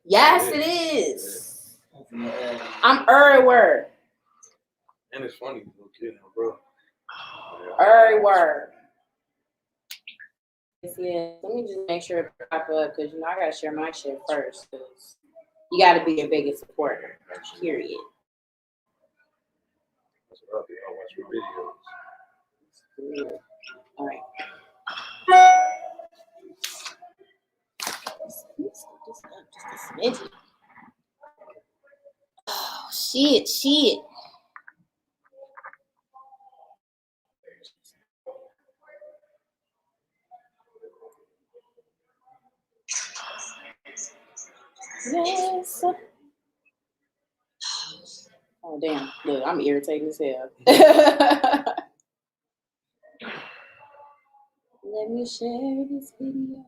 Yes, it is. I'm everywhere. And it's funny, little kid, bro. Everywhere. Yeah, let me just make sure it pop up because I gotta share my shit first. Cause you gotta be your biggest supporter. Period. That's what I do. I watch your videos. All right. Just a smidget. Oh shit. Yes. Oh damn! Look, I'm irritating as hell. Let me share this video.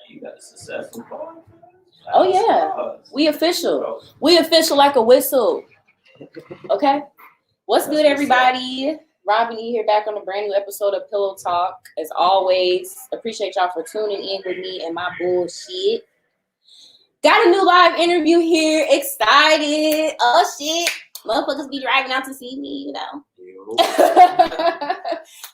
You got a successful part. Oh yeah, we official. We official like a whistle. Okay. What's good, everybody? Robin E here, back on a brand new episode of Pillow Talk. As always, appreciate y'all for tuning in with me and my bullshit. Got a new live interview here. Excited. Oh shit. Motherfuckers be driving out to see me, you know.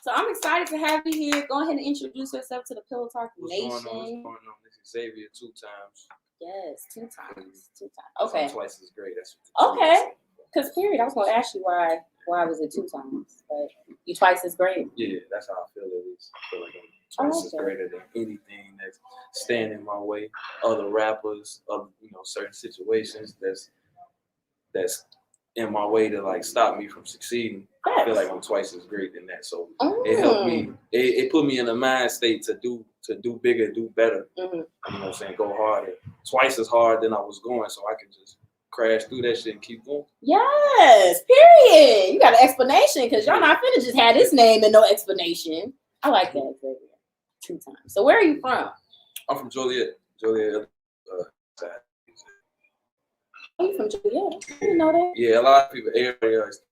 So I'm excited to have you here. Go ahead and introduce yourself to the Pillow Talk Nation. What's going on? This is Xavier 2 times. Yes, 2 times. 2 times. Okay. Twice as great. That's okay. Because period, I was gonna ask you why was it 2 times, but you twice as great. Yeah, that's how I feel it is. I feel like I'm twice as greater than anything that's standing in my way. Other rappers of certain situations that's in my way to like stop me from succeeding. I feel like I'm twice as great than that. So it helped me. It put me in a mind state to do bigger, do better. Mm-hmm. You know what I'm saying? Go harder. Twice as hard than I was going, so I can just crash through that shit and keep going. Yes, period. You got an explanation because y'all not finna just have this name and no explanation. I like that, Xavier. 2 times. So where are you from? I'm from Joliet. Side. Oh, you from Joliet? I didn't know that. Yeah, a lot of people, everybody else.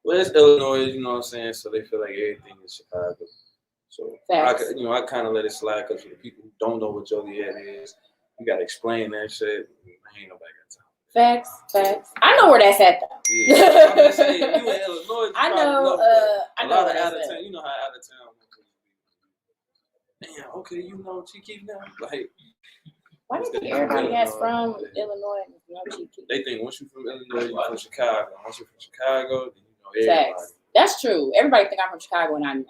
Well, it's Illinois, you know what I'm saying? So they feel like everything is Chicago. So I kind of let it slide because for the people who don't know what Joliet is, you gotta explain that shit. Ain't nobody got time. Facts. I know where that's at though. Yeah, I'm just saying, you in Illinois, you I know. a lot of out of town. You know how out of town. Damn. Okay, you know Chiquita now. Like, why do you think everybody that's from Illinois know Chiquita? They think once you're from Illinois, you're from Chicago. Once you're from Chicago, then you know everybody. Facts. That's true. Everybody think I'm from Chicago and I'm not.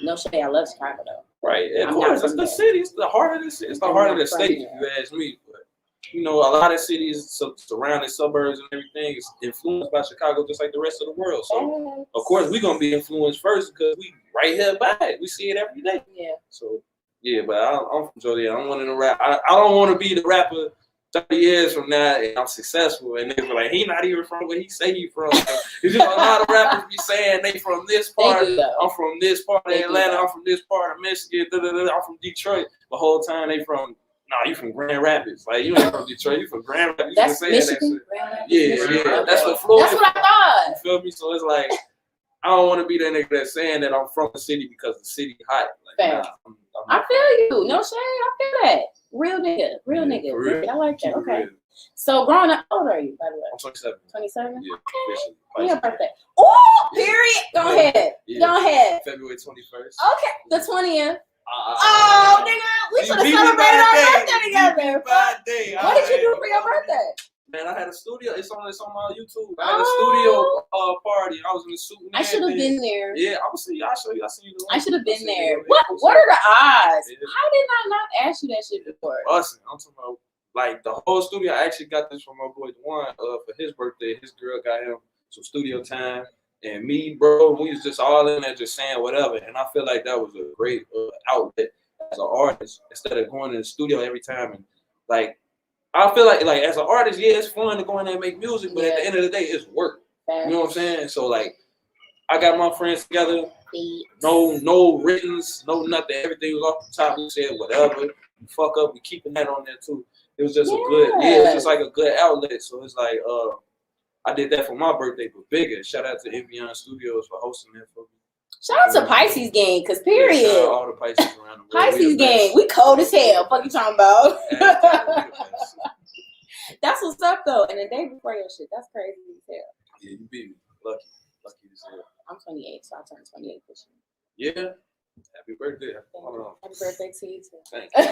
No shade. I love Chicago though. Right. Of course, it's the city. It's the heart of the city. It's the heart of the state, if you ask me. But a lot of cities, surrounding suburbs and everything is influenced by Chicago just like the rest of the world. So, of course, we're going to be influenced first because we right here by it. We see it every day. Yeah. So, yeah, but I'm from Joliet. I'm one of the rap. I don't want to be the rapper 30 years from now and I'm successful and they're like, he not even from where he say he from. It's just a lot of rappers be saying they from this part. I'm from this part of Atlanta. I'm from this part of Michigan. I'm from Detroit. The whole time they from, you from Grand Rapids. Like, you ain't from Detroit. You from Grand Rapids. That's Michigan? Yeah. Okay. That's what Florida. That's what I thought. You feel me? So it's like, I don't want to be that nigga that's saying that I'm from the city because the city hot. Like, I feel you. No shade. I feel that. Real nigga. I like that. Okay. Real. So growing up, how old are you, by the way? I'm 27. 27? Yeah. Okay. When your birthday? Oh, period. Go ahead. Yeah. Go ahead. February 21st. Okay. The 20th. Oh, nigga. We should have celebrated our birthday together. What did you do for your birthday? Man, I had a studio. It's on my YouTube. I had a studio party. I was in the suit. I should have been there. Yeah, I'll show you. I seen you. I should have been there. What are the odds? Yeah. How did I not ask you that shit before? Listen, I'm talking about like the whole studio. I actually got this from my boy Juan for his birthday. His girl got him some studio time, and me, bro, we was just all in there just saying whatever. And I feel like that was a great outlet as an artist instead of going to the studio every time and like. I feel like as an artist, yeah, it's fun to go in there and make music, but at the end of the day, it's work. You know what I'm saying? So like, I got my friends together. No writtens, no nothing. Everything was off the top. We said whatever. You fuck up, we keeping that on there too. It was just it's just like a good outlet. So it's like, I did that for my birthday, but bigger. Shout out to Envion Studios for hosting that for me. Shout out to Pisces gang, cause period. Yeah, shout out all the Pisces around the world. Pisces gang, we cold as hell. Fuck you talking about? That's what's up though. And the day before your shit, that's crazy as hell. Yeah, you beat me. Lucky as hell. I'm 28, so I turned 28 this year. Yeah. Happy birthday. Happy birthday to you too. Thank you.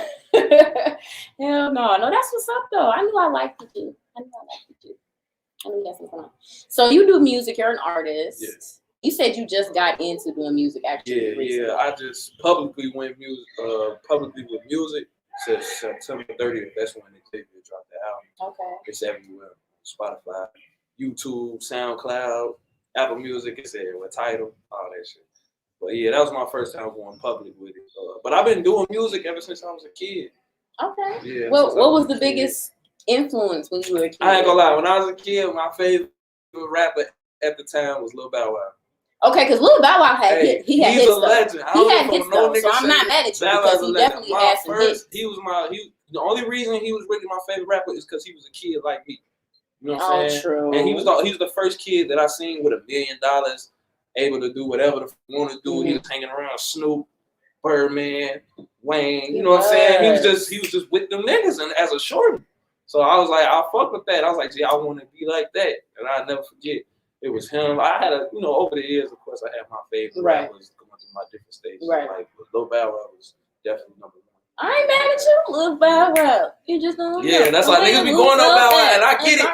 Hell no. No, that's what's up though. I knew I liked you too. I knew that's what's going on. So you do music, you're an artist. Yes. You said you just got into doing music actually. Yeah. I just publicly with music since September 30th. That's when Xavier dropped the album. Okay. It's everywhere. Spotify, YouTube, SoundCloud, Apple Music, it's everywhere. Tidal, all that shit. But yeah, that was my first time going public with it. But I've been doing music ever since I was a kid. Okay. Yeah. What was the biggest influence when you were a kid? I ain't gonna lie. When I was a kid, my favorite rapper at the time was Lil Bow Wow. Okay, because Lil Bow Wow had hits. He had hits. He's a legend. He had hits though, so I'm not mad at you because he definitely had some hits. The only reason he was really my favorite rapper is because he was a kid like me. You know what I'm saying? True. And he was the first kid that I seen with $1 million, able to do whatever the want to do. Mm-hmm. He was hanging around Snoop, Birdman, Wayne. You know what I'm saying? He was just with them niggas and as a shorty. So I was like, I fuck with that. I was like, gee, I want to be like that, and I'll never forget. It was him. I had over the years, of course, I had my favorite rappers going through my different stages. Right. Like Lil Bow Wow was definitely number one. I ain't mad at you, Lil Bow Wow. You just don't know. Yeah, that's why niggas be going up Bow Wow, and I get it.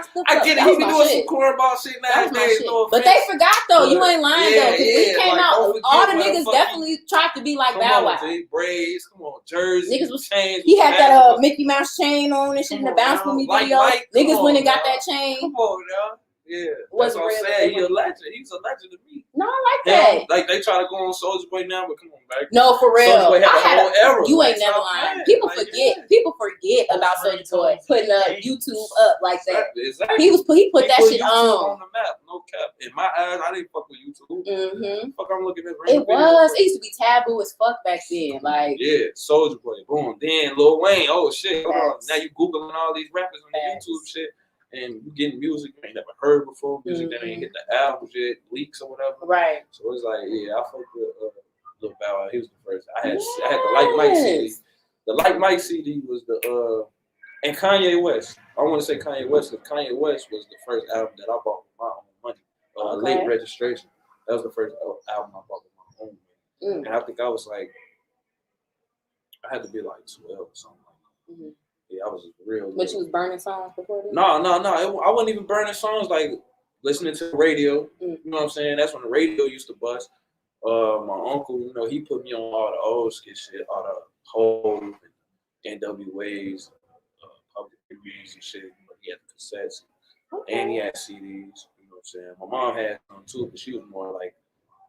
He be doing some cornball shit nowadays. But they forgot though. You ain't lying though, because he came out. All the niggas definitely tried to be like Bow Wow. Braids, come on, jersey. Niggas was chains. He had that Mickey Mouse chain on and shit in the Bounce With Me video. Niggas went and got that chain. Come on now. Yeah, that's what I'm saying. He's a legend. He's a legend to me. No, I like that. Like they try to go on Soulja Boy now, but come on, back. No, for real. Soulja Boy had a whole era. You ain't never lying. People forget about Soulja Boy putting YouTube up like that. Exactly. He put that shit on the map. No cap. In my eyes, I didn't fuck with YouTube. Mm-hmm. Fuck, I'm looking at it was. It used to be taboo as fuck back then. Like Soulja Boy, boom. Then Lil Wayne. Oh shit. Now you googling all these rappers on the YouTube shit. And you getting music you ain't never heard before, music that ain't hit the album yet, leaks or whatever. Right. So it's like, I fucked with Lil Bow Wow. He was the first. I had the Like Mike CD. The Like Mike CD was and Kanye West. I want to say Kanye West because Kanye West was the first album that I bought with my own money. Late registration. That was the first album I bought with my own money. And I think I was like, I had to be like 12 or something like that. Yeah, I was real. But you was burning songs before this? No. I wasn't even burning songs, like listening to the radio. You know what I'm saying? That's when the radio used to bust. My uncle, he put me on all the old shit, all the Hove and NWAs, public reviews and shit. He had the cassettes and he had CDs. You know what I'm saying? My mom had some too, but she was more like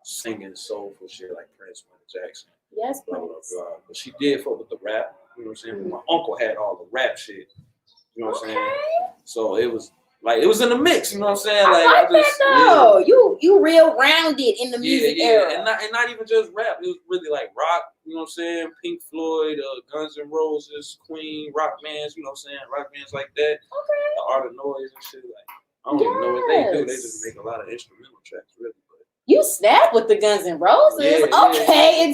singing soulful shit like Prince, Michael Jackson. Yes, blah, blah, blah. But she did fuck with the rap. You know what I'm saying? My uncle had all the rap shit. You know what I'm saying? So it was in the mix. You know what I'm saying? Like I like that though. Yeah. You real rounded in the music era. And not even just rap. It was really like rock. You know what I'm saying? Pink Floyd, Guns N' Roses, Queen, rock bands. You know what I'm saying? Rock bands like that. Okay. The Art of Noise and shit. Like I don't even know what they do. They just make a lot of instrumental tracks, really. But you snap with the Guns N' Roses.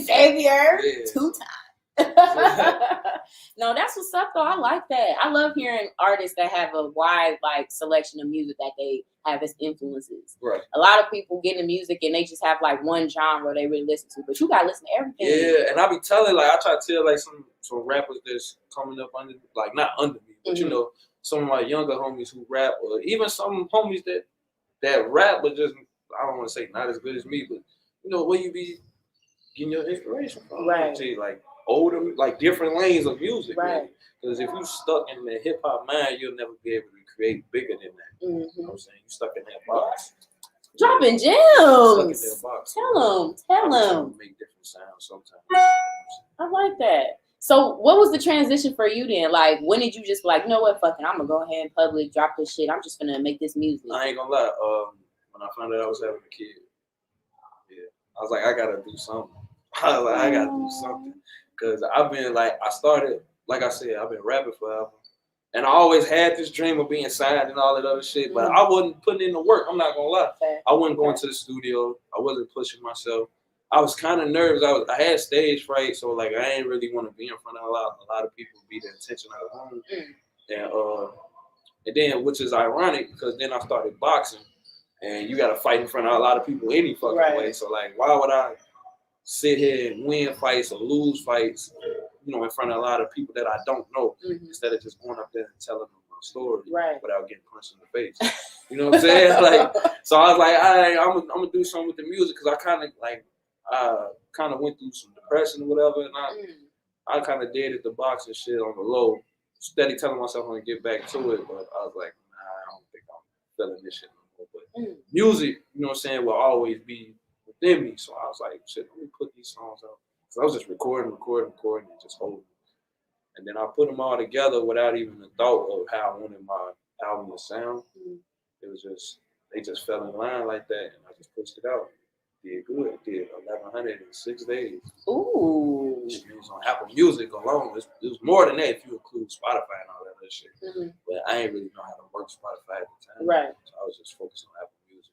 Xavier. 2 times. No, that's what's up though. I like that. I love hearing artists that have a wide selection of music that they have as influences. Right. A lot of people get into music and they just have one genre they really listen to, but you gotta listen to everything. Yeah, and I be telling I try to tell some rappers that's coming up under not under me, but some of my younger homies who rap, or even some homies that rap, but just I don't want to say not as good as me, but where you be getting your inspiration from. Right. Older, different lanes of music. Right. Because if you stuck in the hip hop mind, you'll never be able to create bigger than that. Mm-hmm. You know what I'm saying? You stuck in that box. Dropping gems. Stuck in that box. Tell them. Make different sounds sometimes. I like that. So what was the transition for you then? When did you just be you know what, fuck it, I'm gonna go ahead and public drop this shit. I'm just gonna make this music. I ain't gonna lie. When I found out I was having a kid, I was like, I gotta do something. I gotta do something. Because I've been I started, like I said, I've been rapping forever. And I always had this dream of being signed and all that other shit, but I wasn't putting in the work. I'm not going to lie. I wasn't going to the studio. I wasn't pushing myself. I was kind of nervous. I had stage fright, so like I ain't really want to be in front of a lot of people, be the attention of the room, and then which is ironic because then I started boxing, and you got to fight in front of a lot of people any fucking way. So like, why would I sit here and win fights or lose fights, in front of a lot of people that I don't know, instead of just going up there and telling them my story without getting punched in the face. You know what I'm saying? Like, so I was like, I'm gonna do something with the music because I kind of went through some depression or whatever, and I kind of did the boxing shit on the low, steady telling myself I'm gonna get back to it, but I was like, nah, I don't think I'm feeling this shit no more. But music, you know what I'm saying, will always be within me. So I was like, shit, let me put these songs out. So I was just recording, and just holding. And then I put them all together without even a thought of how I wanted my album to sound. It was just, they just fell in line like that, and I just pushed it out. Did good. Did 1,100 in 6 days. Ooh. It was on Apple Music alone. It was more than that if you include Spotify and all that other shit. But I ain't really know how to work Spotify at the time. Right. So I was just focused on Apple Music.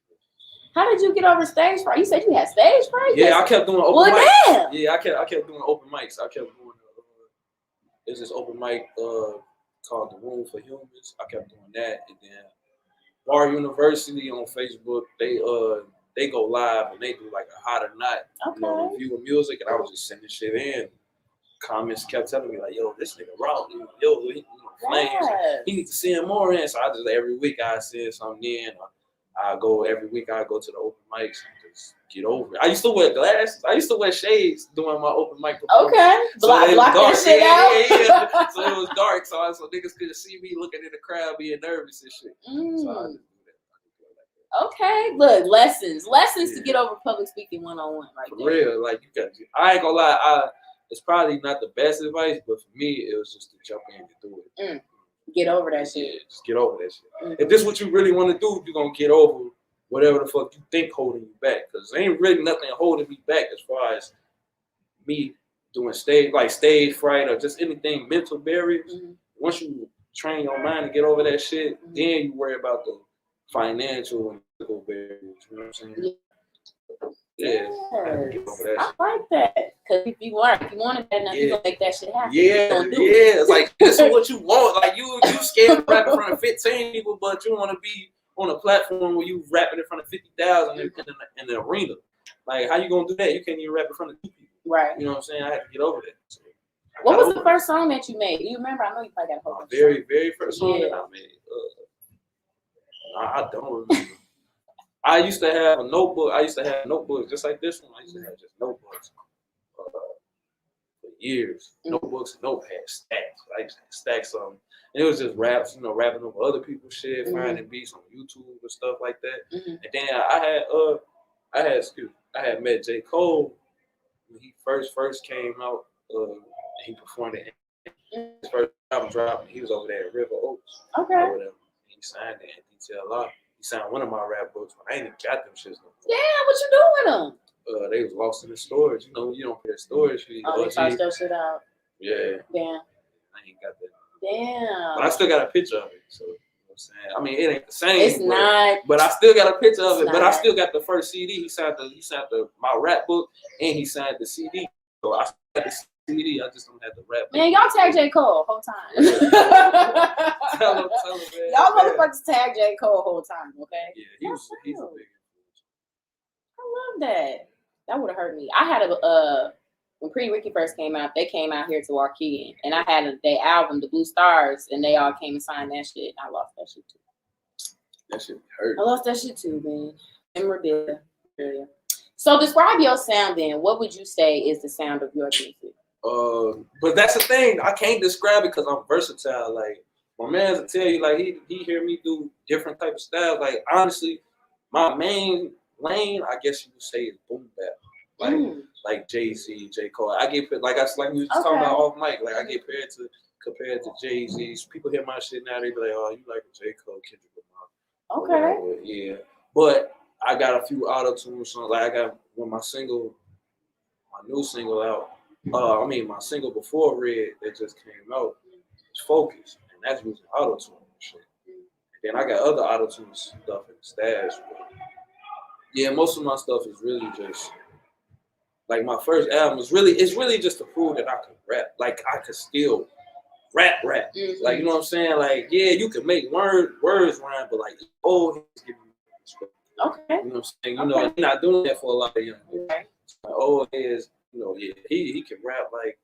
How did you get over stage fright? You said you had stage fright? Yeah, I kept doing open mics. Damn. Yeah, I kept doing open mics. I kept doing there's this open mic called The Room for Humans. I kept doing that, and then Bar University on Facebook, they go live and they do like a hot or not, review of music, and I was just sending shit in. Comments kept telling me like, "Yo, this nigga raw, he flames. He needs to send more in." So I just every week I send something in. Every week I go to the open mics and just get over it. I used to wear glasses. I used to wear shades doing my open mic performance. Okay, so block that shit out. Yeah. So it was dark, so niggas couldn't see me looking in the crowd being nervous and shit. So I just do that. Okay, look, lessons to get over public speaking 101, right for there. real, like I ain't gonna lie, it's probably not the best advice, but for me, it was just to jump in and do it. Get over that shit. Yeah, just get over that shit. If this is what you really want to do, you're gonna get over whatever the fuck you think holding you back, because there ain't really nothing holding me back as far as me doing stage fright or just anything mental barriers. Once you train your mind to get over that shit, then you worry about the financial and physical barriers. You know what I'm saying? Yeah, I like that. Because if you want it bad enough, you're gonna make that shit happen. It's like this is what you want. Like you scared to rap in front of 15 people, but you want to be on a platform where you rapping in front of 50,000 in the arena. Like how you gonna do that? You can't even rap in front of 2 people. Right. You know what I'm saying? I had to get over that. So what was the first song that you made? Do you remember? I know you probably got a whole bunch. Very first song that I made. I don't remember. I used to have a notebook. I used to have notebooks just like this one. I used to have just notebooks for years. Notebooks and notepads, stacks. I used to have stacks of them. And it was just raps, rapping over other people's shit, finding beats on YouTube and stuff like that. And then I had met J. Cole when he first came out. He performed it. His first album dropped. He was over there at River Oaks. Okay. Or whatever. He signed it in DTLR. He signed one of my rap books, but I ain't even got them shits no more. Yeah, what you doing with them? They was lost in the storage. You don't pay a storage fee. They tossed that shit out. Yeah. Damn. I ain't got that. Damn. But I still got a picture of it. So, you know what I'm saying? I mean, it ain't the same. It's not. But I still got a picture of it. But I still got the first CD. He signed my rap book, and he signed the CD. So I still got the CD. I just don't have the rap book. Man, y'all tag J. Cole whole time. tell him, man. Y'all motherfuckers tag J. Cole whole time, okay? Yeah, he's a big influence. I love that. That would have hurt me. I had when Pretty Ricky first came out, they came out here to Waukegan, and I had their album, The Blue Stars, and they all came and signed that shit. I lost that shit too. That shit hurt. I lost that shit too, man. Memorabilia. So describe your sound then. What would you say is the sound of your music? But that's the thing. I can't describe it because I'm versatile. Like my man's will tell you, like he hear me do different type of styles. Like honestly, my main lane, I guess you would say, is boom bap. Like Jay-Z, J. Cole. I get like we was talking about off mic. Like I get compared to Jay-Z's. People hear my shit now, they be like, "Oh, you like a J. Cole, Kendrick Lamar." Okay. Yeah, but I got a few auto-tune songs. Like I got my new single out. My single before Red that just came out is Focus, and that's using auto-tune and shit. And then I got other auto-tune stuff in the stash. But yeah, most of my stuff is really just Like my first album was it's really just to prove that I could rap. Like I could still rap. Mm-hmm. Like, you know what I'm saying? Like, yeah, you can make words rhyme, but like old heads give you respect. Okay. You know what I'm saying? You know, you're not doing that for a lot of young people. Right. So old heads, you know, yeah, he can rap like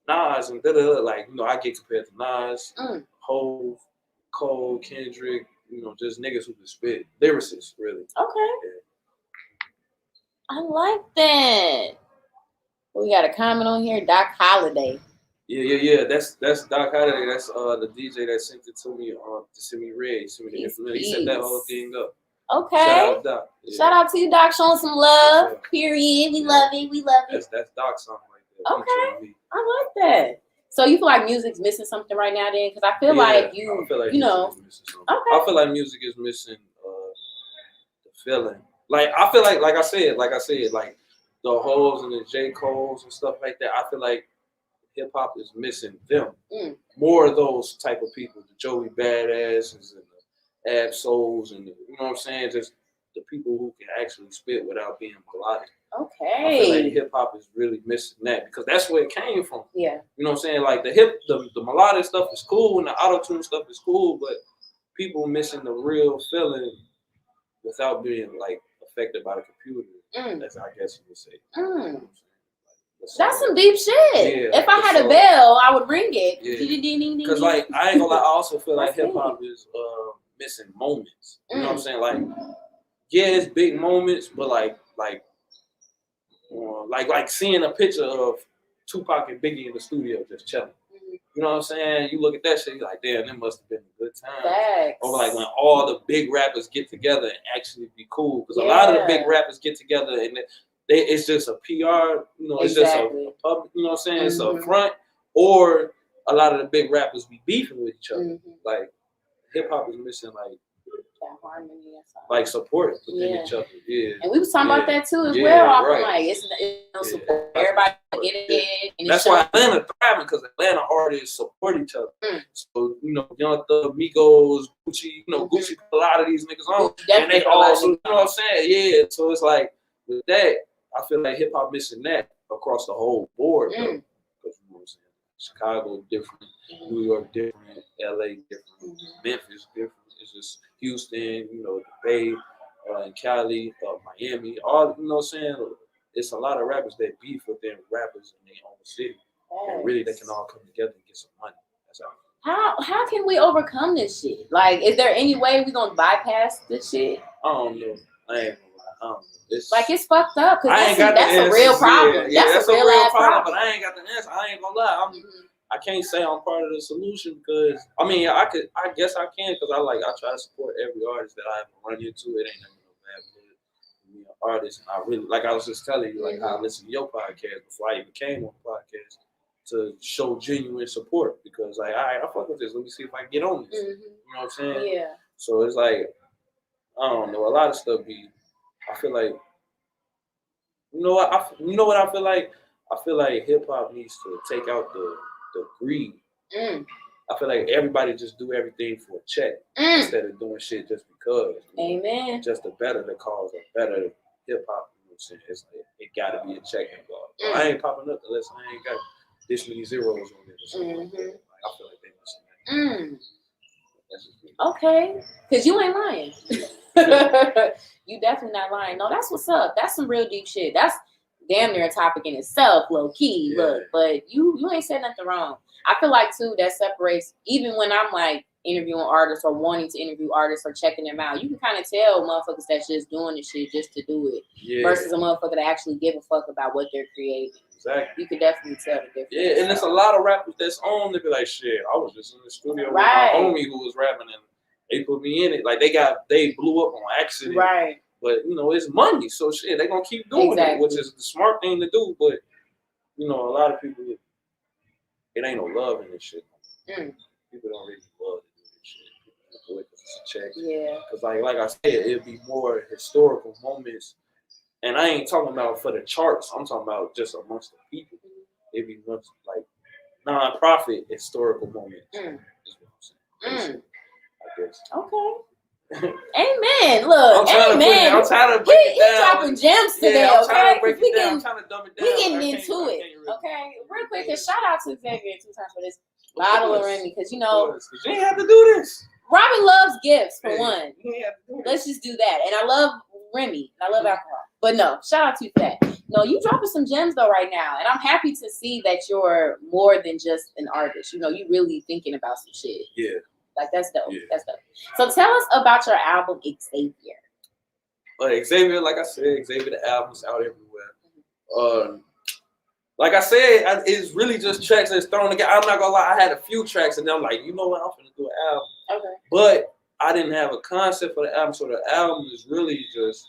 Nas and da-da-da. Like, you know, I get compared to Nas, Hove, Cole, Kendrick, you know, just niggas who can spit. Lyricists, really. Okay. Yeah. I like that. We got a comment on here, Doc Holliday. Yeah. That's Doc Holliday. That's the DJ that sent it to me to send me red. He set that whole thing up. Okay. Shout out Doc. Yeah. Shout out to you, Doc, showing some love. Period. We love it. We love it. That's Doc song right there. Okay. I like that. So you feel like music's missing something right now, then? Because I feel like you know. Okay. I feel like music is missing the feeling. Like I feel like I said, like the Hoes and the J. Coles and stuff like that. I feel like hip hop is missing them. More of those type of people, the Joey Badasses and the Ab-Souls and you know what I'm saying, just the people who can actually spit without being melodic. Okay. I feel like hip hop is really missing that because that's where it came from. Yeah. You know what I'm saying? Like the melodic stuff is cool and the auto-tune stuff is cool, but people missing the real feeling without being like affected by the computer. That's I guess you would say. You know what I'm saying? That's some deep shit. Yeah, if I had a bell, I would ring it. Because like I ain't gonna lie, I also feel like hip hop is missing moments. You know what I'm saying? Like, yeah, it's big moments, but like seeing a picture of Tupac and Biggie in the studio just chilling. You know what I'm saying? You look at that shit, you're like, damn, that must have been a good time. Thanks. Or like when all the big rappers get together and actually be cool. Because a lot of the big rappers get together and it's just a PR, you know, it's just a public, you know what I'm saying? It's a front. Or a lot of the big rappers be beefing with each other. Like hip hop is missing like support within each other. Yeah. And we was talking about that too as well. Right. Like it's no support. Everybody get it. And that's why Atlanta thriving because Atlanta artists support each other. So you know, Young Thug, Migos, Gucci, you know, Gucci put a lot of these niggas on, and they also, you know what I'm saying? Yeah. So it's like with that, I feel like hip hop missing that across the whole board. Though. Because you know what I'm saying? Chicago different, New York different, LA different, Memphis different. It's just Houston, you know, the Bay, and Cali, Miami, all, you know what I'm saying? It's a lot of rappers that beef within rappers in their own city. And really, they can all come together and get some money. That's how can we overcome this shit? Like, is there any way we gonna bypass this shit? I don't know. I ain't gonna lie. It's fucked up because that's a real problem. Yeah, that's a real problem, problem. But I ain't got the answer. I ain't gonna lie. I can't say I'm part of the solution because I mean I guess I can because I try to support every artist that I ever run into. It ain't never no bad blood to be an artist. And I really, like I was just telling you, like I listened to your podcast before I even came on the podcast to show genuine support because like, all right, I fuck with this. Let me see if I can get on this. You know what I'm saying? Yeah. So it's like I don't know. A lot of stuff I feel like you know what I feel like. I feel like hip hop needs to take out the greed. I feel like everybody just do everything for a check instead of doing shit just because. Amen. Just to better the cause or better hip hop. You know what I'm saying? It's like, it gotta be a check involved. I ain't popping up unless I ain't got this many zeros on it or something. Like that. I feel like they missing that. Okay, because you ain't lying. You definitely not lying. No, that's what's up. That's some real deep shit. That's damn near a topic in itself, low key. Yeah. Look, but you ain't said nothing wrong. I feel like too that separates even when I'm like interviewing artists or wanting to interview artists or checking them out. You can kind of tell motherfuckers that's just doing the shit just to do it versus a motherfucker that actually give a fuck about what they're creating. Exactly. You could definitely tell the difference. Yeah, and there's a lot of rappers that's on. They be like, shit, I was just in the studio with my homie who was rapping and they put me in it. Like they blew up on accident. Right. But you know, it's money, so shit, they gonna keep doing it, which is the smart thing to do. But you know, a lot of people, it ain't no love in this shit. People don't really love to do this shit. People do it because it's a check. Yeah. Because like I said, it'd be more historical moments, and I ain't talking about for the charts. I'm talking about just amongst the people. It'd be much like non-profit historical moments. Is what I'm saying. I guess. Okay. Amen. Look, amen. I'm trying to break it He down. dropping gems today, Yeah, I'm okay? trying to break We it down. getting, I'm trying to dumb it down. we getting I can't into really- it, okay? Real quick, and shout out to Xavier 2 times for this bottle of Remy, because you know, Because you ain't have to do this. Robin loves gifts for Yeah, one. You ain't have to do this. Let's just do that. And I love Remy. I love alcohol. But no, shout out to you for that. No, you dropping some gems though right now. And I'm happy to see that you're more than just an artist. You know, you really thinking about some shit. Yeah. Like that's dope. Yeah. That's dope. So tell us about your album Xavier. Xavier, like I said, Xavier the album's out everywhere. Like I said, it's really just tracks that's thrown together. I'm not gonna lie, I had a few tracks and then I'm like, you know what, I'm gonna do an album. Okay. But I didn't have a concept for the album, so the album is really just,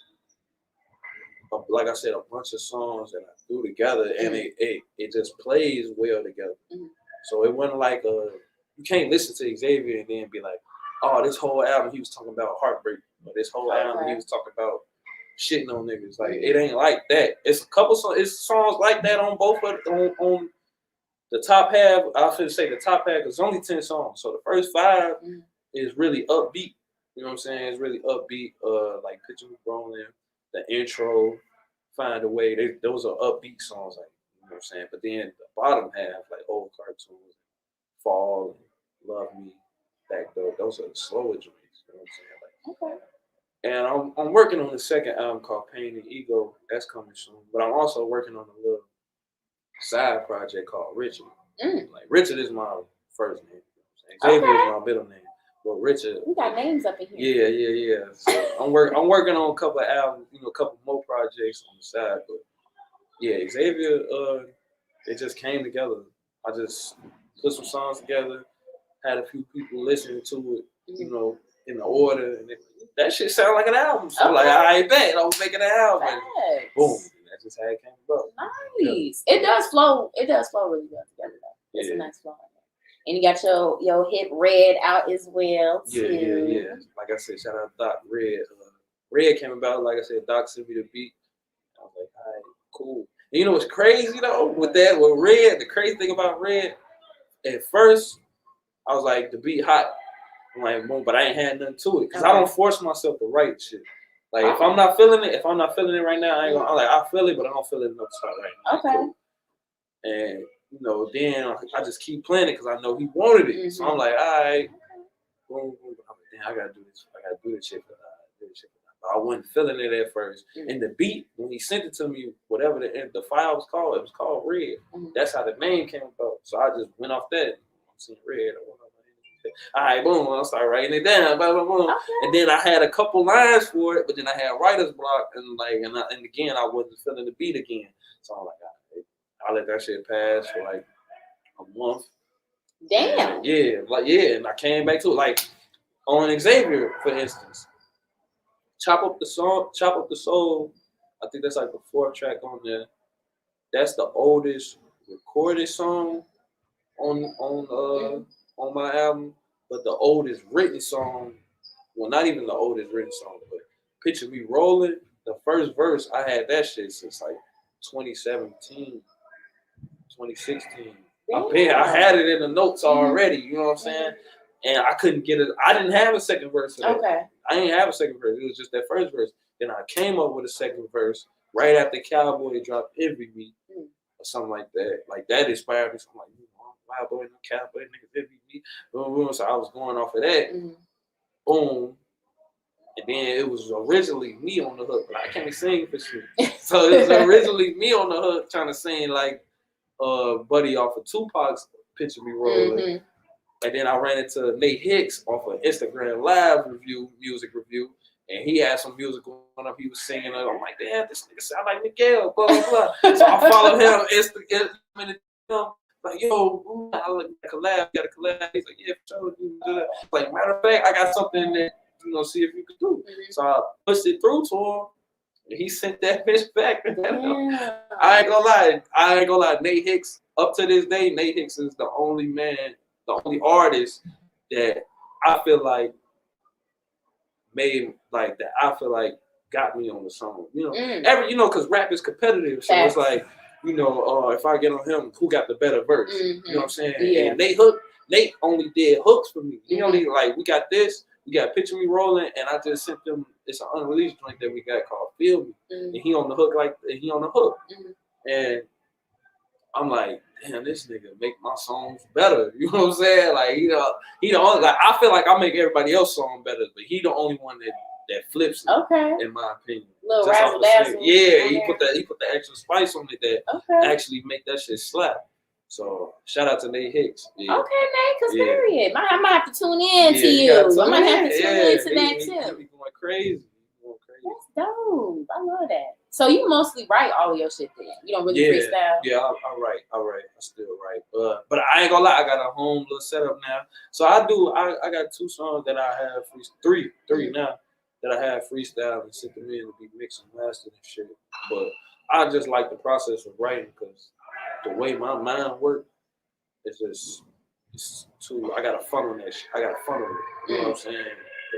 like I said, a bunch of songs that I threw together, and it just plays well together. Mm-hmm. So it wasn't like you can't listen to Xavier and then be like, oh, this whole album he was talking about heartbreak, or this whole album he was talking about shitting on niggas. Like it ain't like that. It's a couple songs. It's songs like that on both of on the top half. I should say the top half. It's only 10 songs, so the first 5 is really upbeat. You know what I'm saying? It's really upbeat. Like Picture Me Rolling, the intro, Find a Way. Those are upbeat songs. Like you know what I'm saying. But then the bottom half, like Old Cartoons, Fall, Love Me, Back Door. Those are the slower joints. You know what I'm saying? Like, Okay. and I'm working on the second album called Pain and Ego. That's coming soon. But I'm also working on a little side project called Richard. Like Richard is my first name. You know Xavier is my middle name. But Richard. We got names up in here. Yeah. So I'm working on a couple of albums, a couple more projects on the side. But yeah, Xavier, it just came together. I just put some songs together, had a few people listening to it, in the order, and that shit sound like an album. So like, I bet I was making an album. And boom, that's just how it came about. Nice. Yeah. It does flow really well together though. It's a nice flow. And you got your hit Red out as well too. Yeah. Like I said, shout out Doc Red. Red came about, like I said, Doc sent me the beat. I was like, all right, cool. And you know what's crazy though with Red? The crazy thing about Red, at first I was like, the beat hot. I'm like, boom, but I ain't had nothing to it because I don't force myself to write shit. Like if I'm not feeling it right now, I ain't gonna. I feel it, but I don't feel it enough to start right now. Okay. Cool. And then I just keep playing it because I know he wanted it. So I'm like, all right, boom. Damn, I gotta do this. I gotta do this shit. But I wasn't feeling it at first. And the beat, when he sent it to me, whatever the file was called, it was called Red. That's how the name came about. So I just went off that. I'm seeing Red. All right, boom. I started writing it down. Blah, blah, blah. Okay. And then I had a couple lines for it, but then I had writer's block, and again I wasn't feeling the beat again. So I'm like, all right, I let that shit pass for like a month. Damn. And I came back to it. Like on Xavier, for instance, Chop Up the Soul. I think that's like the 4th track on there. That's the oldest recorded song on my album, but the oldest written song, well, not even the oldest written song, but Picture Me Rolling, the first verse, I had that shit since like 2017, 2016. I had it in the notes already, you know what I'm saying? And I couldn't get it. I didn't have a second verse. Okay. I didn't have a second verse. It was just that first verse. Then I came up with a second verse right after Cowboy dropped Every Beat or something like that. Like that inspired me. So I'm like, Wild Boy, no Cowboy, niggas Every Beat. Boom, boom. So I was going off of that. Boom. And then it was originally me on the hook, but I can't sing for shit. So it was originally me on the hook trying to sing like Buddy off of Tupac's Picture Me Rolling. And then I ran into Nate Hicks off of Instagram Live music review, and he had some music going up. He was singing it. I'm like, damn, this nigga sound like Miguel, blah, blah, blah. So I followed him on Instagram. Like, yo, I got a collab. He's like, yeah, for sure. Like, matter of fact, I got something that, see if you could do. So I pushed it through to him, and he sent that bitch back. I ain't gonna lie. Nate Hicks, up to this day, Nate Hicks is the only artist that I feel like got me on the song. Because rap is competitive. So it's like, if I get on him, who got the better verse? You know what I'm saying? Yeah. And Nate only did hooks for me. He only we got this, We got Picture Me Rolling, and I just sent them. It's an unreleased joint that we got called Feel Me, and he on the hook and I'm like, damn, this nigga make my songs better. You know what I'm saying? Like, he the only, like, I feel like I make everybody else song better, but he the only one that flips it. Okay. In my opinion. Little razzle dazzle. Yeah, he put the extra spice on it that actually make that shit slap. So shout out to Nate Hicks. Yeah. Okay, Nate, cause period. I might have to tune in to you. I might have to tune into that too. He be going crazy. That's dope. I love that. So you mostly write all of your shit then? You don't really freestyle? Yeah, I write. I still write. But I ain't gonna lie, I got a home little setup now. So I got 2 songs that I have three now that I have freestyle and sent them in to be mixed and mastered and shit. But I just like the process of writing because the way my mind works is just too. I got to funnel that shit. I got to funnel it. You know what I'm saying?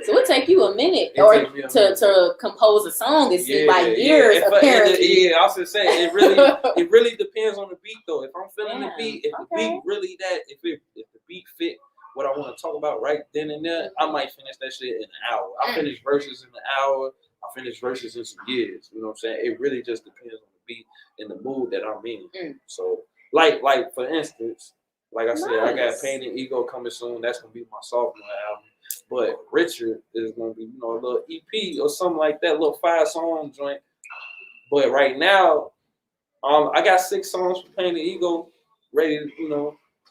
So it take you a minute to compose a song. It's like years, apparently. Yeah, I was just saying it really depends on the beat though. If I'm feeling the beat, if the beat really if the beat fit what I want to talk about right then and there, I might finish that shit in an hour. I finish verses in an hour. I finish verses in some years. You know what I'm saying? It really just depends on the beat and the mood that I'm in. So like for instance, like I said, I got Pain and Ego coming soon. That's gonna be my sophomore album. But Richard is gonna be, a little EP or something like that, little 5-song joint. But right now, I got 6 songs for Pain and Ego ready,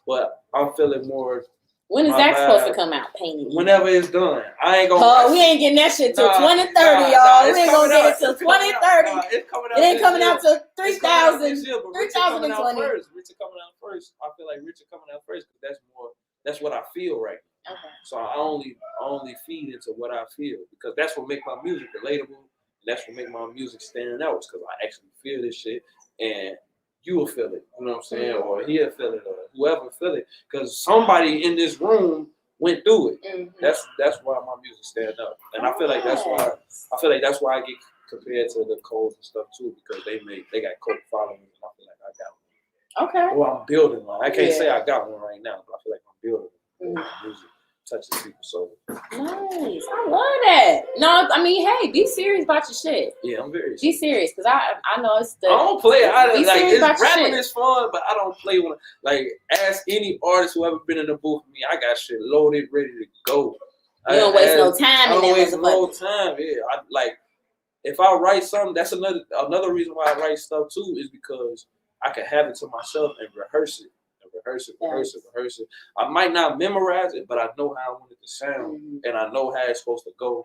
but I'm feeling more. When is that supposed to come out, Pain and Ego? Whenever it's done. I ain't gonna. Oh, we ain't getting that shit till 2030, y'all. We ain't gonna get it till 2030. It's coming out. It ain't coming out till 3020. Richard coming out first. I feel like Richard coming out first because that's what I feel right now. Okay. So I only feed into what I feel because that's what make my music relatable. And that's what make my music stand out because I actually feel this shit and you will feel it. You know what I'm saying? Or he'll feel it, or whoever feel it, because somebody in this room went through it. That's why my music stands out, and I feel like that's why I get compared to the Coles and stuff too because they got cult following, and I feel like I got one. Okay. Well, I'm building one. I can't say I got one right now, but I feel like I'm building one. Music touches people so nice. I love that. No, I mean, hey, be serious about your shit. Yeah, I'm very serious. Be serious because I know it's the. I don't play. Rapping is fun, but I don't play when ask any artist who ever been in the booth with me. I got shit loaded, ready to go. You don't waste no time. I don't waste no time. Yeah, if I write something, that's another reason why I write stuff too is because I can have it to myself and rehearse it. Rehearse it. I might not memorize it, but I know how I want it to sound, and I know how it's supposed to go,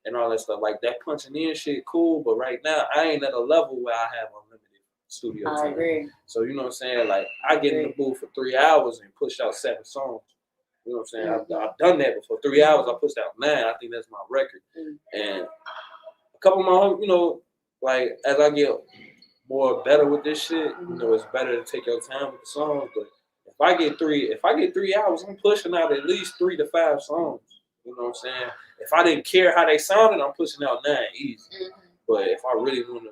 and all that stuff. Like that punching in shit, cool. But right now, I ain't at a level where I have unlimited studio time. I agree. So you know what I'm saying? Like I get in the booth for 3 hours and push out 7 songs. You know what I'm saying? I've done that before. 3 hours, I pushed out 9. I think that's my record. And a couple of my, as I get more better with this shit, it's better to take your time with the songs, but. If I get 3 hours, I'm pushing out at least 3 to 5 songs. You know what I'm saying? If I didn't care how they sounded, I'm pushing out 9 easy. But if I really want to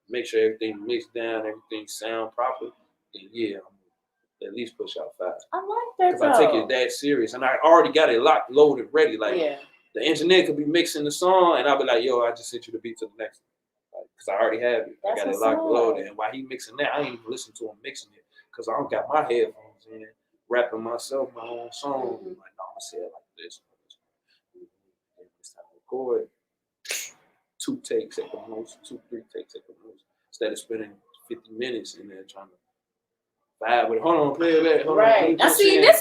make sure everything mixed down, everything sound proper, then yeah, I'm at least push out 5. I like that because I take it that serious, and I already got it locked, loaded, ready. The engineer could be mixing the song, and I'll be like, "Yo, I just sent you the beat to the next one," because I already have it. I got it locked, loaded, and while he mixing that, I ain't even listen to him mixing it. Because I don't got my headphones in, rapping myself my own song. I'm like, no, I'm say it like this. It's time to record. 2 takes at the most, 2-3 takes at the most. Instead of spending 50 minutes in there trying to vibe with it. Hold on, play it back. Right. Now see, this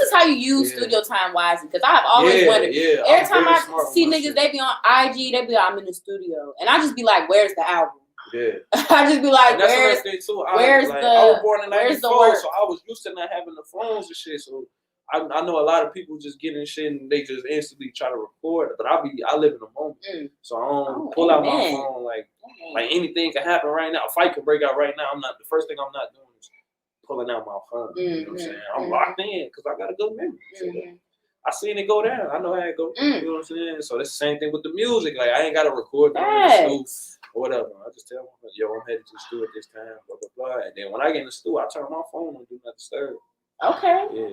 is how you use studio time wisely. Because I've always wondered. Yeah, every time I see niggas, they be on IG, they be like, I'm in the studio. And I just be like, where's the album? Yeah. I just be like, where's the I was born in 94, so I was used to not having the phones and shit. So I know a lot of people just get in shit and they just instantly try to record it. But I live in the moment. So I don't pull out my phone like anything can happen right now. A fight could break out right now. The first thing I'm not doing is pulling out my phone. You know what I'm saying? I'm locked in because I got a good memory. So I seen it go down. I know how it go. You know what I'm saying? So that's the same thing with the music. Like I ain't gotta record it in the studio or whatever. I just tell them, yo, I'm headed to the studio at this time, blah blah blah. And then when I get in the studio, I turn my phone on, do not disturb. Okay. Yeah.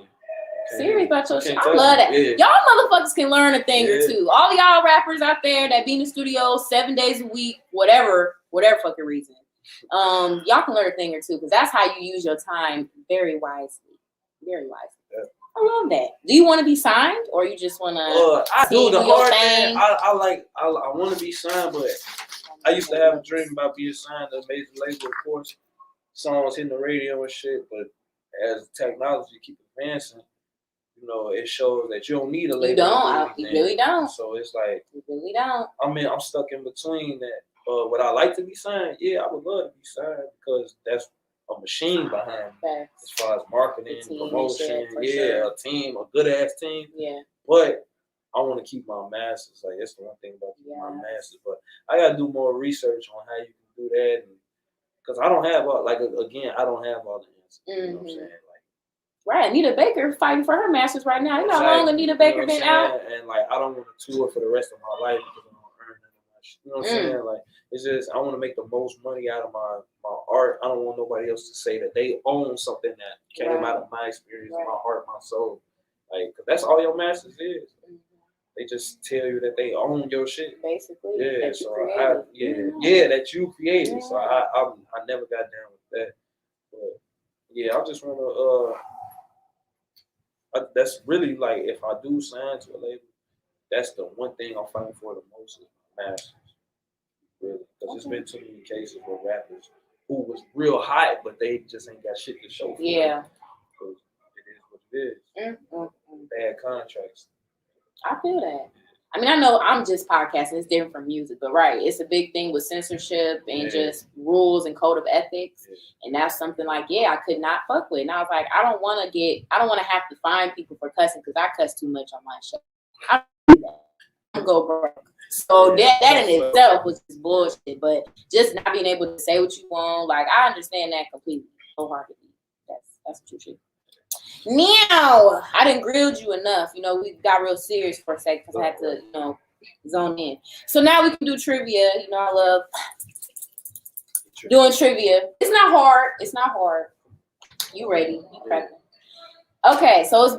Serious about your shit. I touch love it. that. Yeah. Y'all motherfuckers can learn a thing or Yeah. two. All y'all rappers out there that be in the studio 7 days a week, whatever fucking reason. Y'all can learn a thing or two because that's how you use your time very wisely. Very wisely. Yeah. I love that. Do you want to be signed or you just want to? I do the your hard thing? thing. I want to be signed, but I used to have a dream about being signed to a major label, of course. Songs hitting the radio and shit, but as technology keeps advancing, you know, it shows that you don't need a label. You don't. You really don't. So it's like You really don't. I mean, I'm stuck in between that. Would I like to be signed? Yeah, I would love to be signed because that's a machine behind me as far as marketing, promotion. Yeah, a team, a good ass team. Yeah. But I want to keep my masters. Like that's the one thing about keeping my masters. But I gotta do more research on how you can do that, because I don't have I don't have all the answers. You know what I'm saying? Like, right, Anita Baker fighting for her masters right now. You know how long Anita Baker been out? And like I don't want to tour for the rest of my life because I don't earn that much. You know what I'm saying? Like it's just I want to make the most money out of my art. I don't want nobody else to say that they own something that came out of my experience, my heart, my soul. Like, cause that's all your masters is. They just tell you that they own your shit. Basically. Yeah. So that you created. So I never got down with that. But yeah, I just want to. That's really like if I do sign to a label, that's the one thing I'm fighting for the most is my masters. Really, because there's been too many cases where rappers who was real hot, but they just ain't got shit to show for it. Yeah. Because it is what it is. Bad contracts. I feel that. I mean, I know I'm just podcasting. It's different from music, but right, it's a big thing with censorship and just rules and code of ethics. Yeah. And that's something like, I could not fuck with. And I was like, I don't want to have to find people for cussing because I cuss too much on my show. I don't do that. I'm go broke. So that in itself was just bullshit. But just not being able to say what you want, like I understand that completely, wholeheartedly. That's true shit. Now, I didn't grilled you enough. You know, we got real serious for a second because I had to, zone in. So now we can do trivia. You know, I love doing trivia. It's not hard. You ready? You prepping? Okay, so it's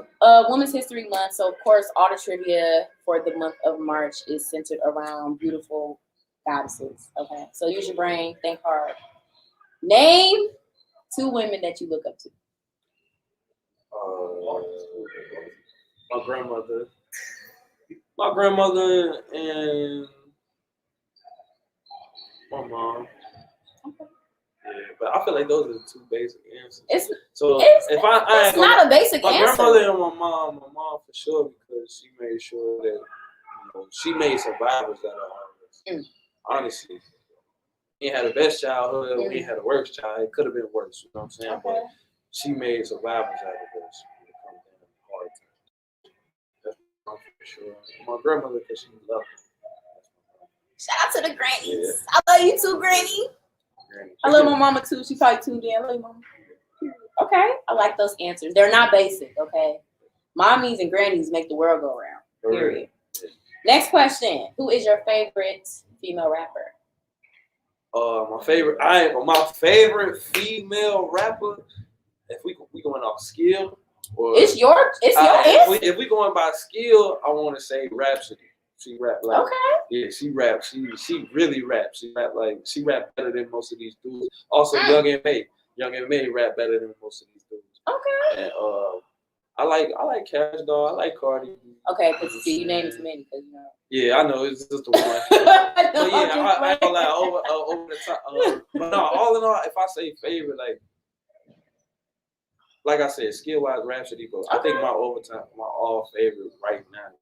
Women's History Month. So, of course, all the trivia for the month of March is centered around beautiful goddesses. Okay, so use your brain. Think hard. Name 2 women that you look up to. My grandmother and my mom. Okay. Yeah, but I feel like those are the 2 basic answers. It's not a basic answer. My grandmother and my mom for sure, because she made sure that she made survivors out of us. Honestly, we had the best childhood. We had the worst child. It could have been worse. You know what I'm saying? Okay. But she made survivors out of us when it comes down to hard times. That's for sure. My grandmother, because she loved me. Shout out to the grannies. Yeah. I love you too, Granny. I love my mama too. She probably tuned in. I love you, mama. Okay. I like those answers. They're not basic, okay? Mommies and grannies make the world go round. Period. Next question. Who is your favorite female rapper? My favorite female rapper. If we going off skill, or it's your answer. If we going by skill, I want to say Rhapsody. She rap like she raps. She really raps. She rap better than most of these dudes. Also, Young and May rap better than most of these dudes. Okay. And I like Cash Doll. I like Cardi. Okay, because you named too many. Yeah, I know it's just the one. But yeah, I like over the top. But no, all in all, if I say favorite, like I said, skill wise, Rhapsody. But I think my all favorite right now.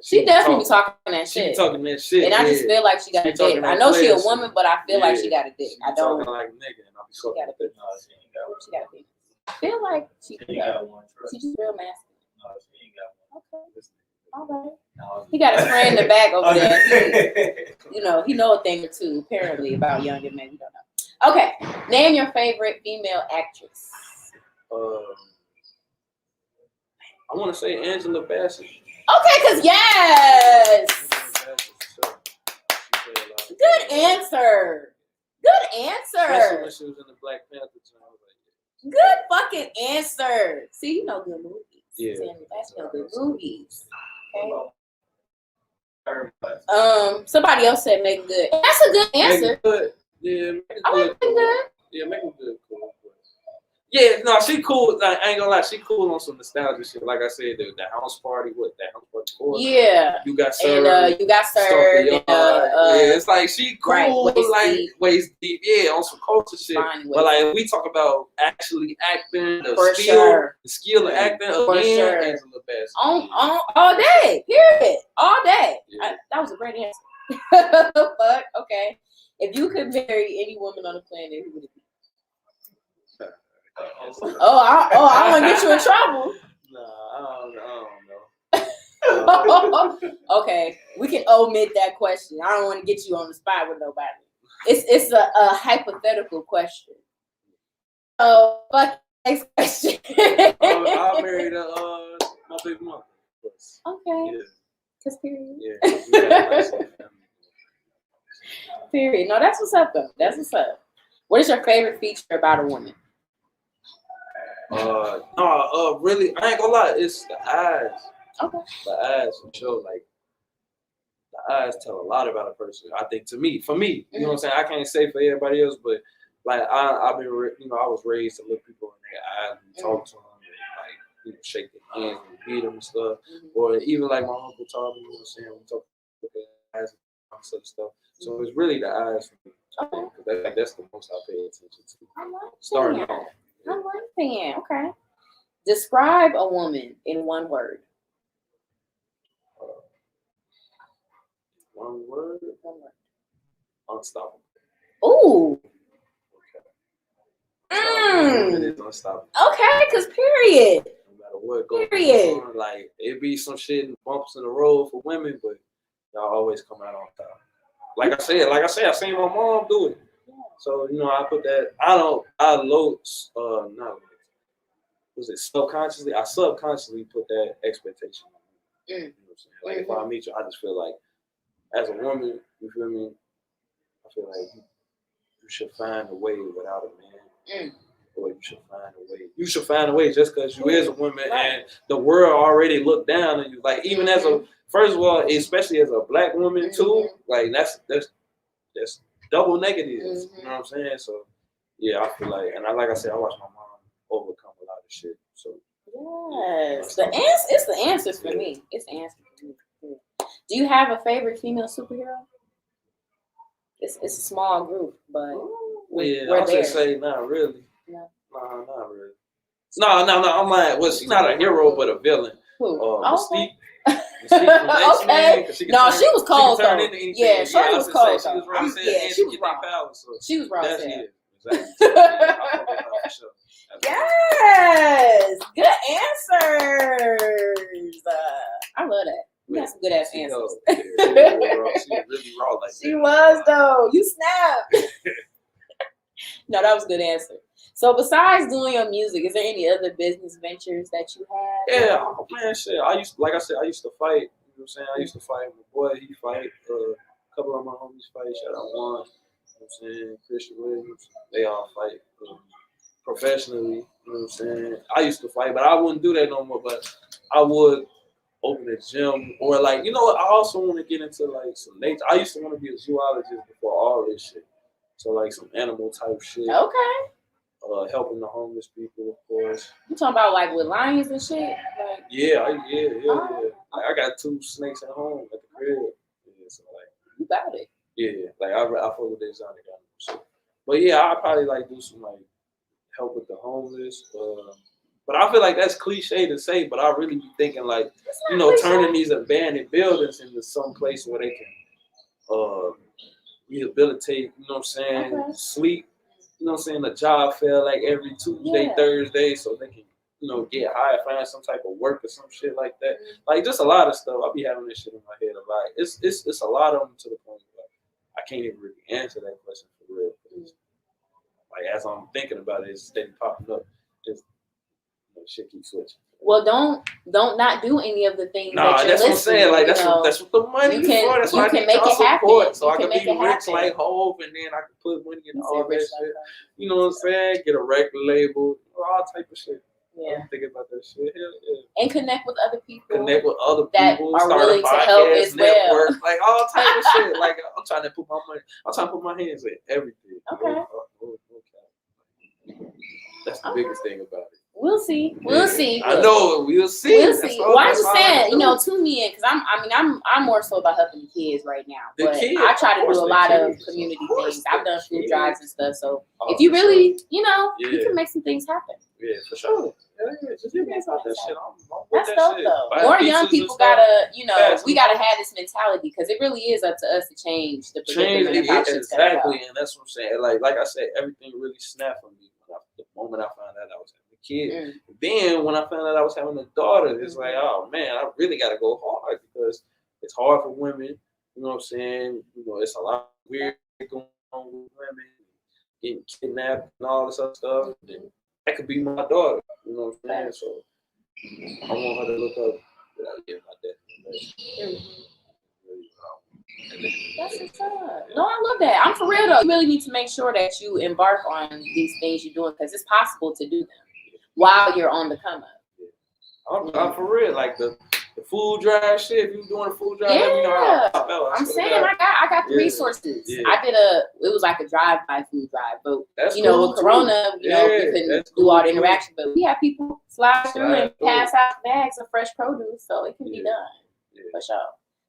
She definitely talking that shit. She talking that shit. And I just feel like she got a dick. I know she a woman, but I feel like she got a dick. I don't. Talking like a nigga, and I'm she got a dick. She got a dick. I feel like she's just real masculine. No, she ain't got one. Okay. All right. He got a friend in the back over there. He know a thing or two apparently about Young and May. We don't know. Okay. Name your favorite female actress. I want to say Angela Bassett. Okay, because yes. Good answer. Especially when she was in the Black Panther. Good fucking answer. See, you know good movies. Yeah. Sammy, that's no good movies. Okay. Third class. Somebody else said make good. That's a good answer. Make it good. Yeah, make it I good. like good. Yeah, make it good. Cool. Yeah, no, she cool. Like, I ain't gonna lie, she cool on some nostalgia shit. Like I said, the house party, that house party before. Yeah. You got served. And you got served. And, yeah, it's like she cool, right, waist deep, yeah, on some culture shit. But like if we talk about actually acting, the skill of acting again, Angela Bassett. On all day, period, all day. Yeah. That was a great answer. But okay, if you could marry any woman on the planet, who would it be? I don't want to get you in trouble. Nah, I don't know. Okay, we can omit that question. I don't want to get you on the spot with nobody. It's a hypothetical question. So, fuck next question. I'll marry my big mother. Okay. Yeah. Cause period. Yeah. Period. No, that's what's up though. That's what's up. What is your favorite feature about a woman? Really, I ain't gonna lie, it's the eyes. Okay. The eyes for sure. Like the eyes tell a lot about a person. I think for me, you know what I'm saying. I can't say for everybody else, but like I've been, I was raised to look people in their eyes and talk to them, and like shake their hands and beat them and stuff. Or even like my uncle taught me, you know what I'm saying. We talk about the eyes and such stuff. So it's really the eyes for me. Okay. That's the most I pay attention to. I like Starting that. off. I like that. Okay. Describe a woman in one word. One word. Unstoppable. Ooh. It is unstoppable. Okay, because period. No matter what goes on, like it be some shit and bumps in the road for women, but y'all always come out on top. Like I said, I seen my mom do it. So I put that. Subconsciously? I subconsciously put that expectation on you. You know what I'm saying? Like if I meet you, I just feel like as a woman, you feel me? I feel like you should find a way without a man. Or you should find a way. You should find a way just because you is a woman and the world already looked down on you. Like even as first of all, especially as a black woman too, like that's double negative. You know what I'm saying? So yeah, I feel like, and like I said, I watched my mom overcome a lot of shit. So yes, it's the answers for me. It's the answer for me. Do you have a favorite female superhero? It's a small group, but I should say not really. No, not really. No. I'm like, well, she's not a hero, but a villain. Who? Mystique. Okay. She was cold though. Yeah, she was cold. She was raw. She was raw. That's it. Exactly. Yes, good answers. I love that. You got some good ass answers. She was really raw like that. She was though. You snapped. No, that was a good answer. So besides doing your music, is there any other business ventures that you have? Yeah, man, shit. I used to fight. You know what I'm saying? I used to fight. My boy, he fight. A couple of my homies fight. Shout out one. You know what I'm saying? Christian Williams. They all fight professionally. You know what I'm saying? I used to fight, but I wouldn't do that no more. But I would open a gym or like, you know what? I also want to get into like some nature. I used to want to be a zoologist before all this shit. So like some animal type shit. Okay. Helping the homeless people, of course. You talking about like with lions and shit? Like, yeah. Like I got 2 snakes at home at the crib. Yeah, so like you got it. Yeah, like I fuck with the exotic animals. So. But yeah, I'll probably like do some like help with the homeless. But I feel like that's cliche to say, but I really be thinking like, turning these abandoned buildings into some place where they can rehabilitate, you know what I'm saying, sleep. You know what I'm saying? A job fair like every Tuesday, Thursday, so they can, get hired, find some type of work or some shit like that. Like just a lot of stuff. I be having this shit in my head a lot. It's a lot of them to the point where I can't even really answer that question for real. Like as I'm thinking about it, it's steady popping up. Just shit keeps switching. Well, don't not do any of the things. Nah, that's what I'm saying. Like that's what the money is for. That's why I need y'all support, so I can be rich like Hov, and then I can put money in all that shit. You know what I'm saying? Get a record label. all type of shit. Yeah. I'm thinking about that shit. Yeah. And connect with other people. Connect with other that people. are Start willing a to help podcast as well. network, like all type of shit. Like I'm trying to put my money. I'm trying to put my hands in everything. Okay. That's the biggest thing about it. We'll see. We'll see. I know. We'll see. We'll see. Well, I'm that's just all I saying, can do. tune me in because I'm more so about helping the kids right now. The But kids, I try to of do a course, lot the of kids. community Of course, things. I've done food kids. drives and stuff. So Oh, if you for really, you Yeah. can make some things happen. Yeah, for sure. Yeah, just give me about that shit. I'm with That's that dope shit. though. Buy More pizzas young and people stuff. gotta, Fast we food. gotta have this mentality because it really is up to us to change the Change predicament it, of how shit's gonna go. exactly, and that's what I'm saying. Like I said, everything really snapped for me the moment I found out I was having a kid. Then when I found out I was having a daughter, it's like, oh man, I really got to go hard because it's hard for women. You know what I'm saying? It's a lot of weird going on with women, getting kidnapped and all this other stuff. And that could be my daughter. You know what I'm saying? So I want her to look up. About that. That's what's up. No, I love that. I'm for real though. You really need to make sure that you embark on these things you're doing because it's possible to do them while you're on the come up. I'm for real. Like the food drive shit. If you doing a food drive, Yeah. let me know. I'm saying I got the resources. Yeah. I did it was like a drive-by food drive, but That's with cool, Corona, too. we couldn't do all the interaction, but we have people slide through and pass out bags of fresh produce, so it can be done for sure.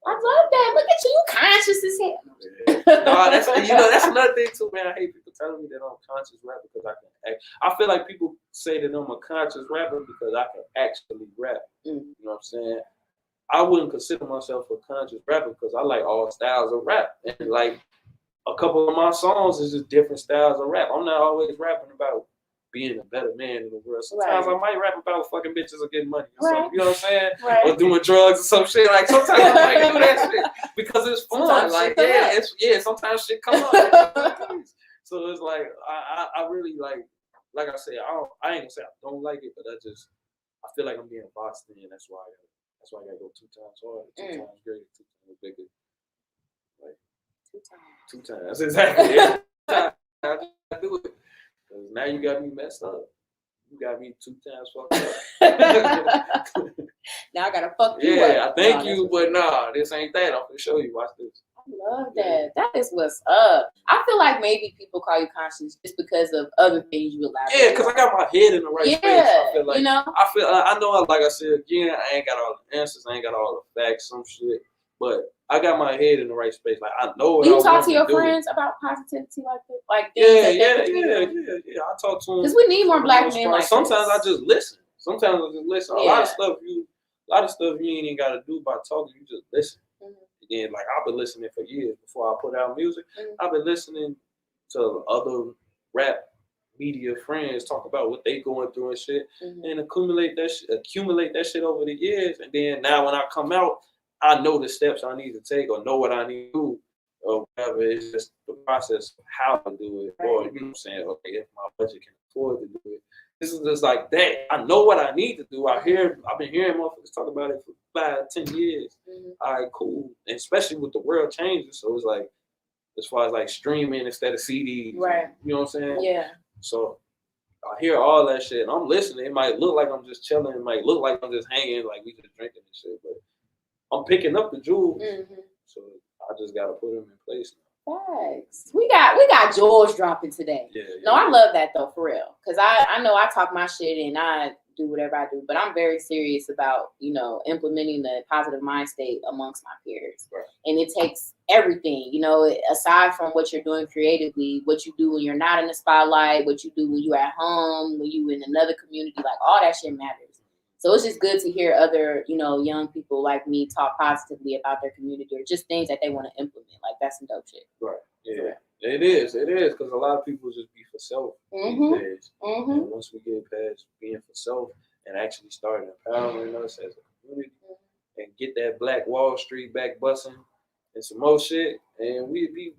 I love that. Look at you, you conscious as hell. No, that's another thing too, man. I hate people telling me that I'm a conscious rapper because I can act. I feel like people say that I'm a conscious rapper because I can actually rap. You know what I'm saying? I wouldn't consider myself a conscious rapper because I like all styles of rap. And like a couple of my songs is just different styles of rap. I'm not always rapping about being a better man in the world. Sometimes I might rap about fucking bitches or getting money or something. You know what I'm saying? Or doing drugs or some shit. Like sometimes I might do that shit because it's fun. Sometimes like sometimes shit come up. So it's like I really like I said, I ain't gonna say I don't like it, but I feel like I'm being boxed in. That's why I gotta go 2 times harder, 2 times greater, 2 times bigger. Like 2 times. That's exactly it. I do it. Cause now you got me messed up. You got me 2 times fucked up. Now I gotta fuck you up. Yeah, I thank you, but nah, this ain't that. I'm gonna show you. Watch this. I love that. That is what's up. I feel like maybe people call you conscious just because of other things you elaborate. Yeah, because I got my head in the right space. I feel like, I know, like I said again, I ain't got all the answers, I ain't got all the facts, some shit, but I got my head in the right space. Like I know what do you I talk to your do. friends about positivity like this? Like Yeah. I talk to them because we need more black men. Like sometimes this. I just listen. Sometimes I just listen. A lot of stuff you ain't even got to do by talking. You just listen. And like I've been listening for years before I put out music. I've been listening to other rap media friends talk about what they going through and shit, and accumulate that shit over the years. And then now when I come out, I know the steps I need to take or know what I need to do or whatever. It's just the process of how to do it, or you know what I'm saying. Okay, if my budget can afford to do it. This is just like that. I know what I need to do. I've been hearing motherfuckers talk about it for 5-10 years. All right, cool. And especially with the world changing. So it's like, as far as like streaming instead of CDs. Right. You know what I'm saying? Yeah. So I hear all that shit and I'm listening. It might look like I'm just chilling. It might look like I'm just hanging, like we just drinking and shit. But I'm picking up the jewels. So I just got to put them in place now. Thanks. We got George dropping today. No, I love that though, for real. Because I know I talk my shit and I do whatever I do, but I'm very serious about, implementing the positive mind state amongst my peers. Right. And it takes everything, aside from what you're doing creatively, what you do when you're not in the spotlight, what you do when you're at home, when you in another community, like all that shit matters. So it's just good to hear other, young people like me talk positively about their community or just things that they want to implement. Like that's some dope shit. Right. Yeah. It is. Because a lot of people just be for self these days. And once we get past being for self and actually start empowering us as a community and get that Black Wall Street back busting and some more shit, and we'd be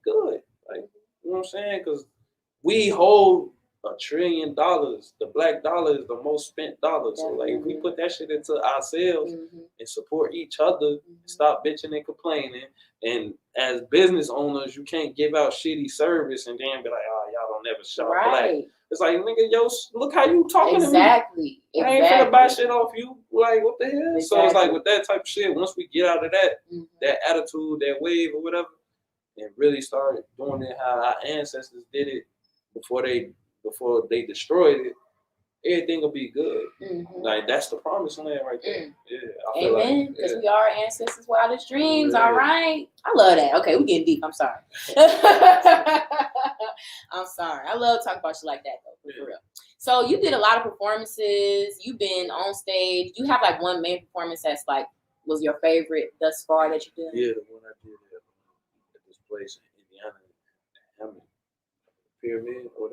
good. Like, you know what I'm saying? Because we hold $1 trillion. The black dollar is the most spent dollar. So like if we put that shit into ourselves and support each other, stop bitching and complaining. And as business owners, you can't give out shitty service and then be like, oh, y'all don't never shop black. It's like, nigga, yo, look how you talking Exactly. to me. I ain't finna buy shit off you. Like, what the hell? Exactly. So it's like with that type of shit, once we get out of that, that attitude, that wave or whatever, and really start doing it how our ancestors did it before they destroyed it, everything will be good. Like, that's the promised land right there. Yeah, I feel Amen. like, Because we are ancestors' wildest dreams. All right. I love that. Okay, we getting deep. I'm sorry. I'm sorry. I love talking about shit like that, though, for real. So you did a lot of performances. You've been on stage. You have like one main performance that's like was your favorite thus far that you did? Yeah, the one I did at this place in Indiana, Pyramid or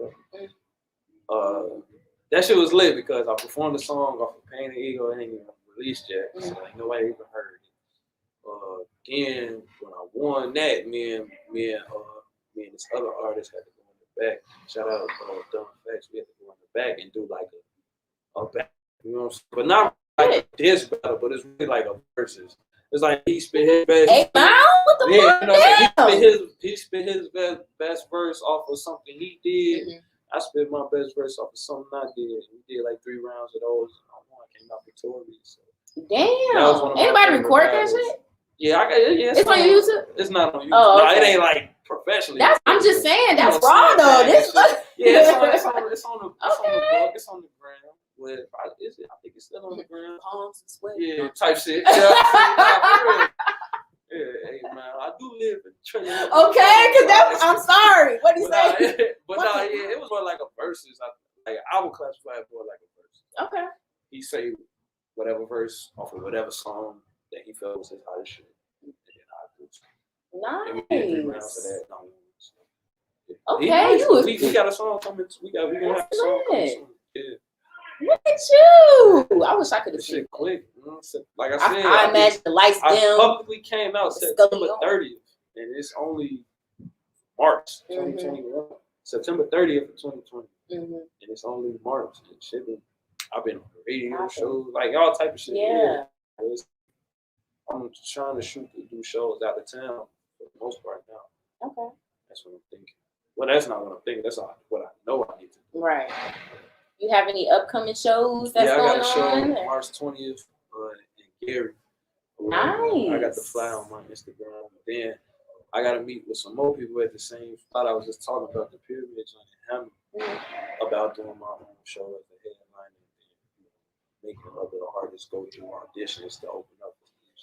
whatever. That shit was lit because I performed the song off of Pain and Ego. It ain't even released yet, so like nobody even heard it. Then when I won that, me and this other artist had to go in the back. Shout out Dumb Facts. We had to go in the back and do like a back, you know what I'm saying? But not like a diss battle, but it's really like a versus. It's like he spit his best. Hey, what the fuck? You know, he spit his best verse off of something he did. I spit my best verse off of something I did. We did like 3 rounds of those. I came out victorious. So. Damn. Anybody record that shit? Yeah, it's on your YouTube? It's not on YouTube. Oh, okay. No, it ain't like professionally. I'm just saying, that's raw though. It's on the book. It's on the gram. I think it's still on the gram. Palms and sweat. Yeah, type shit. Yeah, hey man, I do live in Trinidad. Okay, because I'm sorry. What do you say? It was more like a versus. I would classify it more like a verse. Okay. He say whatever verse off of whatever song that he felt was his hottest shit. And then I do. Nice. And we did 3 rounds of that. Okay, we got a song coming. We gonna have a song coming soon. Yeah. Look at you! I wish I could have seen shit quick. You know? Like I said, I imagine the lights dim. I publicly came out September 30th, and it's only March 2021. September 30th of 2020, and it's only March. And shit, I've been on radio shows, like all type of shit. Yeah. I'm trying to do shows out of town for the most part now. Okay. That's what I'm thinking. Well, that's not what I'm thinking. That's what I know I need to do. Right. You have any upcoming shows that's going on? Yeah, I got a show March 20th in Gary. Nice. I got the flyer on my Instagram. Then I got to meet with some more people at the same spot. I was just talking about the Pyramid on Hammond about doing my own show as a headline and making other artists go through auditions to open up.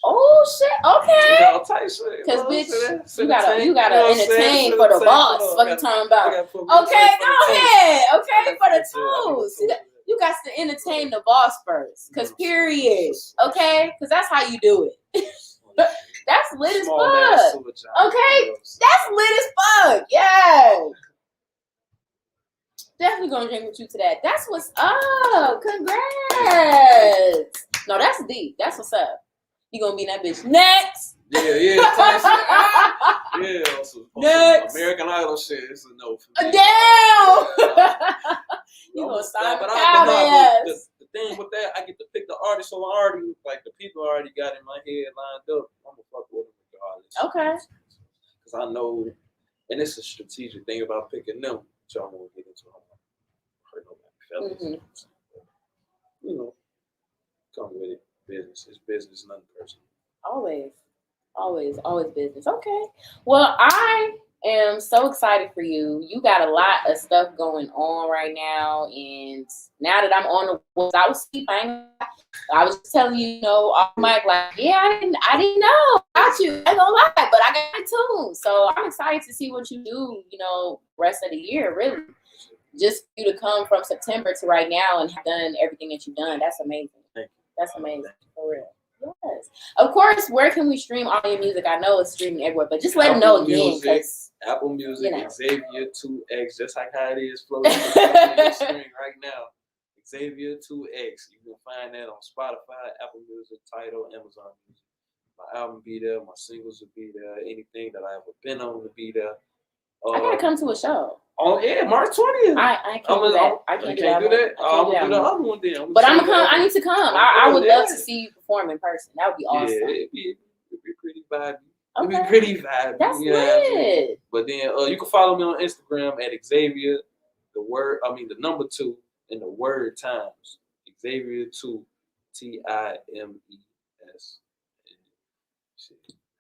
Oh shit! Okay. You know, type shit. Cause bitch, you gotta entertain for the boss. What you talking about? Okay, go ahead. Okay, for the tools. You got to entertain the boss first. Cause period. Okay, cause that's how you do it. That's lit as fuck. Okay, that's lit as fuck. Yeah. Definitely gonna drink with you to that. That's what's up. Congrats. No, that's deep. That's what's up. You gonna be that bitch next? Yeah. Also, next. American Idol shit. It's a no for me. Damn. You gonna sign the thing with that, I get to pick the artist, so I already like the people I already got in my head lined up. I'm gonna fuck with them regardless. Okay. Because I know, and it's a strategic thing about picking them. So I'm gonna get into. Hurt nobody, fellas. You know, come with it. Business. It's business, nothing personal. Always business. Okay. Well, I am so excited for you. You got a lot of stuff going on right now, and now that I'm on the woods, I was sleep. I was just telling you, off mic, like, yeah, I didn't know about you. I ain't gonna lie, but I got it too. So I'm excited to see what you do. Rest of the year, really. Just for you to come from September to right now and have done everything that you've done. That's amazing. That's amazing, for real. Yes. Of course, where can we stream all your music? I know it's streaming everywhere, but just let them know again. Apple Music, Xavier 2X, just like how it is floating on the screen right now. Xavier 2X. You can find that on Spotify, Apple Music, Tidal, Amazon Music. My album be there, my singles will be there, anything that I ever been on will be there. I gotta come to a show. Oh yeah, March 20th. I can't do that. I can't do that. I'm gonna do the other one then. But I'm gonna come. I need to come. I would love to see you perform in person. That would be awesome. Yeah, it'd be pretty vibey. It'd be pretty vibey. That's lit. But then you can follow me on Instagram at Xavier the number 2 and the word times. Xavier 2, TIMES.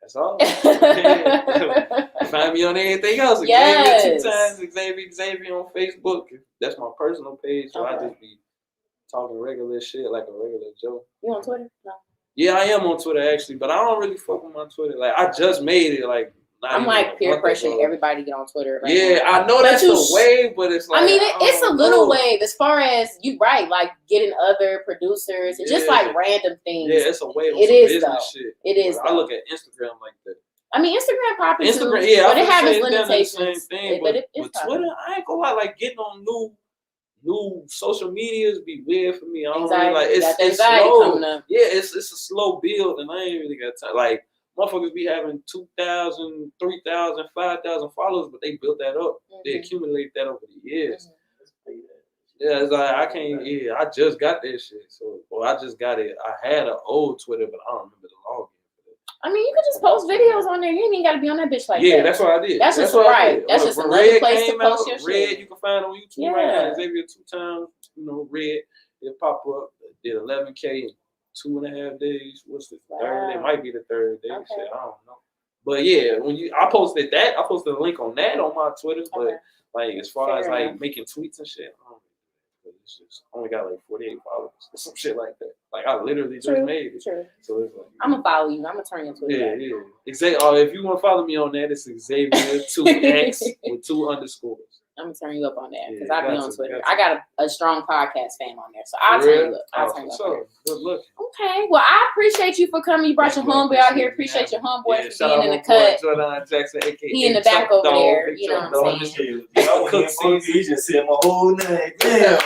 That's all. Find me on anything else. Yes. Xavier 2 times. Xavier on Facebook. That's my personal page. So I just be talking regular shit like a regular Joe. You on Twitter? No. Yeah, I am on Twitter actually, but I don't really fuck with my Twitter. Like I just made it. Like I'm like peer pressuring everybody to get on Twitter. Right yeah, now. I know that's the wave, but it's like I mean, it's a little wave as far as you right, like getting other producers and just like random things. Yeah, it's a wave. It is though. Shit. It is. I look at Instagram like that. I mean, Instagram popping too, yeah, but it has its limitations. limitations. But Twitter, I ain't gonna lie. Like getting on new social medias be weird for me. I don't really like it's slow. Yeah, it's a slow build, and I ain't really got time. Like motherfuckers be having 2,000, 3,000, 5,000 followers, but they built that up. Mm-hmm. They accumulate that over the years. Mm-hmm. Yeah, it's like I can't. Yeah, I just got that shit. So, I just got it. I had an old Twitter, but I don't remember the login. I mean, you could just post videos on there. You ain't got to be on that bitch like that. Yeah, that's what I did. That's just right. That's just another place to post your Red, shit. you can find on YouTube right now. Xavier 2 times. Red. It pop up. Did 11K in 2.5 days. What's the third? It might be the third day. Okay. Shit, I don't know. But yeah, I posted that. I posted a link on that on my Twitter. But like as far as like making tweets and shit, I don't know. It's just only got like 48 followers or some shit like that. Like I literally just made it. True. So it's like I'm gonna follow you. I'm gonna turn your Twitter. Yeah. If you want to follow me on that, it's Xavier 2X with 2 underscores. I'm gonna turn you up on that because I be on Twitter. I got a strong podcast fan on there, so I'll turn you up. I'll turn you up. Good look. Okay. Well, I appreciate you for coming. You brought your homeboy out here. Appreciate your homeboy for being in the cut. Jordan Jackson, aka he in the back over there. You know what I'm saying? He just said my whole name. Damn.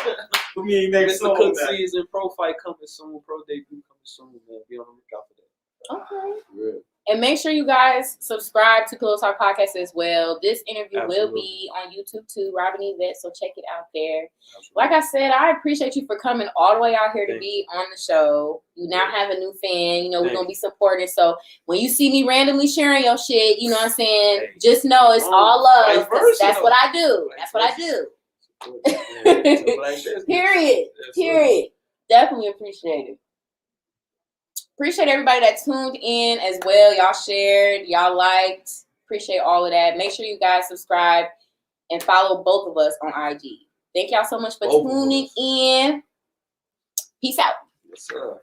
Put me in next song. Cook season, pro fight coming soon, pro debut coming soon, man. Be on the lookout for that. Okay. Yeah. And make sure you guys subscribe to Pillow Talk Podcast as well. This interview will be on YouTube too, Robin Yvette, so check it out there. Absolutely. Like I said, I appreciate you for coming all the way out here to be on the show. You now have a new fan. You know, we're going to be supporting. So when you see me randomly sharing your shit, you know what I'm saying, just know it's all love. That's what I do. That's what I do. Period. Definitely appreciate it. Appreciate everybody that tuned in as well. Y'all shared, y'all liked. Appreciate all of that. Make sure you guys subscribe and follow both of us on IG. Thank y'all so much for tuning in. Peace out. Yes, sir.